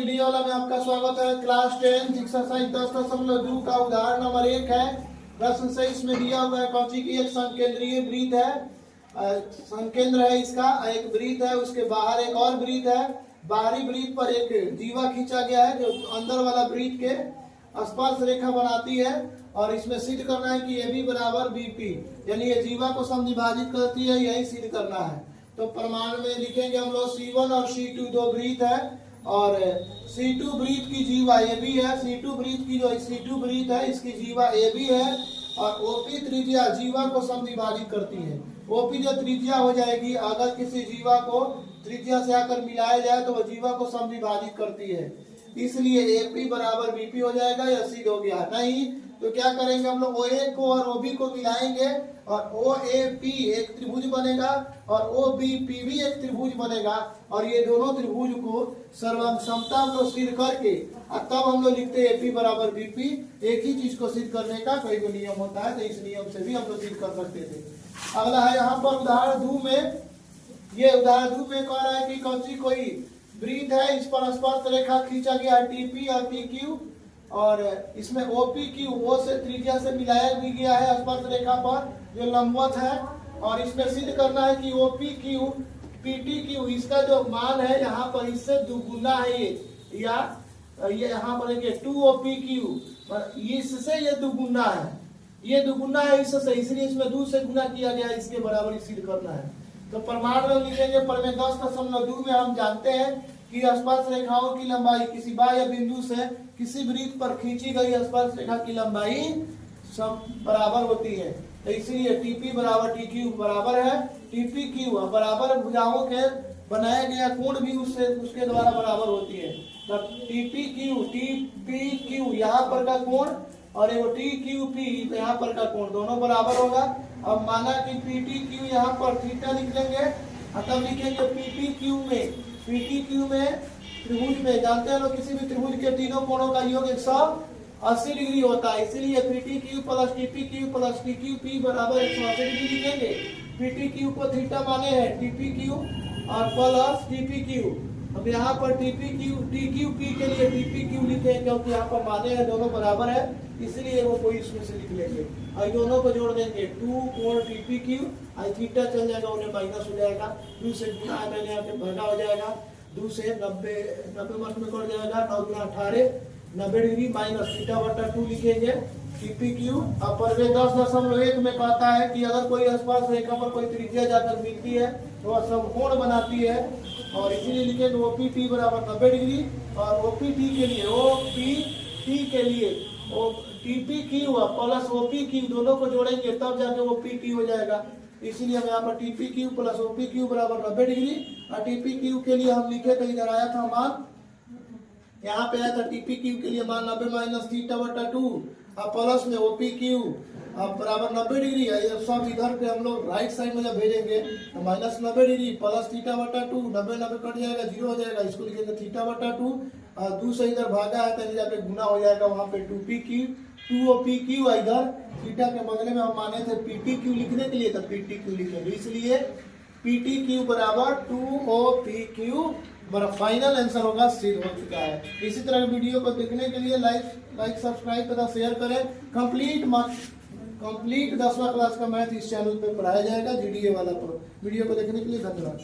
Video वाला में आपका स्वागत है। क्लास 10 एक्सरसाइज 10.2 का उदाहरण नंबर 1 है। प्रश्न से इसमें दिया हुआ है कौची की एक संकेंद्रीय वृत्त है, संकेंद्र है इसका, एक वृत्त है, उसके बाहर एक और वृत्त है। बाहरी वृत्त पर एक जीवा खींचा गया है जो अंदर वाला वृत्त के स्पर्श रेखा बनाती है और इसमें सिद्ध करना है कि AB बराबर BP, यानी ये जीवा को समविभाजित करती है, यही सिद्ध करना है। तो प्रमाण में लिखेंगे हम लोग C1 और C2 दो वृत्त है और C2 वृत्त की जीवा AB है। C2 वृत्त की जो C2 वृत्त है इसकी जीवा AB है और OP त्रिज्या जीवा को समविभाजित करती है। OP जो त्रिज्या हो जाएगी, अगर किसी जीवा को त्रिज्या से आकर मिलाया जाए तो वह जीवा को समविभाजित करती है, इसलिए AP बराबर BP हो जाएगा। यह सिद्ध हो गया। नहीं तो क्या करेंगे हम लोग OA को और OB को मिलाएंगे और OAP एक त्रिभुज बनेगा और OBP भी एक त्रिभुज बनेगा और ये दोनों त्रिभुज को सर्वसमता को सिद्ध करके तब हम लोग लिखते हैं AP बराबर BP। एक ही चीज को सिद्ध करने का कोई भी नियम होता है, तो इस नियम से भी हम लोग सिद्ध कर सकते थे। अगला है यहाँ पर उदाहरण 2 में, ये उदाहरण 2 में कह रहा है कि कोई वृत्त है, इस पर स्पर्श रेखा खींचा गया TP और PQ और इसमें OPQ O से त्रिज्या से मिलाया भी गया है स्पर्श रेखा पर जो लंबवत है और इसमें सिद्ध करना है कि OPQ PTQ इसका जो मान है यहाँ पर इससे दुगुना है ये, या ये यहाँ पर देखिए 2OPQ इससे ये दुगुना है, ये दुगुना है इससे, इसलिए इसमें 2 से गुना किया गया, इसके बराबर सिद्ध करना है। तो प्रमाण में लिखेंगे प्रमेय 10.2 में हम जानते हैं कि स्पर्श रेखाओं की लंबाई किसी बाह्य बिंदु से किसी वृत्त पर खींची गई स्पर्श रेखा की लंबाई सब बराबर होती है। तो इसीलिए TP बराबर TQ बराबर है TPQ बराबर भुजाओं के बनाया गया कोण भी उसके द्वारा बराबर होती है। तो TPQ यहाँ पर का कोण और वो TQP यहाँ पर का कोण दोनों बराबर होगा। अब माना कि PTQ यहाँ पर थीटा लिख लेंगे, तब लिखेंगे PTQ में त्रिभुज में जानते हैं लोग किसी भी त्रिभुज के तीनों कोणों का योग 180 डिग्री होता है, इसीलिए PTQ plus TPQ plus TQP बराबर 180 डिग्री लिखेंगे। PTQ को थीटा माने हैं TPQ और प्लस TPQ। अब यहाँ पर TQP के लिए TPQ लिखे क्योंकि यहाँ पर माने हैं दोनों बराबर है, इसलिए वो कोई इसमें से लिख लेंगे और दोनों को जोड़ देंगे 2 कोण TPQ और थीटा चल जाएगा, उन्हें माइनस हो जाएगा, 2 से गुना मैंने यहाँ पे भागा हो जाएगा, 2 से 90 मार्क्स में कट जाएगा, 9 गुना 18 90 डिग्री माइनस थीटा बटा 2 लिखेंगे TPQ। अब प्रमेय 10.1 में कहता है कि अगर कोई स्पर्श रेखा पर कोई त्रिज्या जाकर मिलती है तो वह समकोण बनाती है और इसीलिए लिखेंगे OPT बराबर 90 डिग्री और OPT के लिए TPQ प्लस OPQ दोनों को जोड़ेंगे तब जाके वो PT हो जाएगा, इसीलिए हम यहाँ पर TPQ प्लस OPQ बराबर 90 डिग्री और TPQ के लिए हम लिखे थे, इधर आया था मान, यहाँ पे आया था TPQ के लिए मान 90 माइनस थीटा बटा 2 और प्लस में OPQ बराबर 90 डिग्री है। ये सब इधर पे हम लोग राइट साइड में जब भेजेंगे तो माइनस 90 डिग्री प्लस थीटा बटा 2, 90 कट जाएगा 0 हो जाएगा, इसको लिखेंगे थीटा बटा 2 और 2 से इधर भागा है तो जाके गुना हो जाएगा, वहाँ पे 2OPQ इधर थीटा के बगले में हम माने थे PTQ लिखने के लिए तो PTQ लिखेंगे, इसलिए PTQ बराबर 2OPQ बड़ा फाइनल आंसर होगा, सिद्ध हो चुका है। इसी तरह वीडियो को देखने के लिए लाइक सब्सक्राइब तथा शेयर करें। कंप्लीट 10वां क्लास का मैथ इस चैनल पे पढ़ाया जाएगा GDA वाला पर। वीडियो को देखने के लिए धन्यवाद।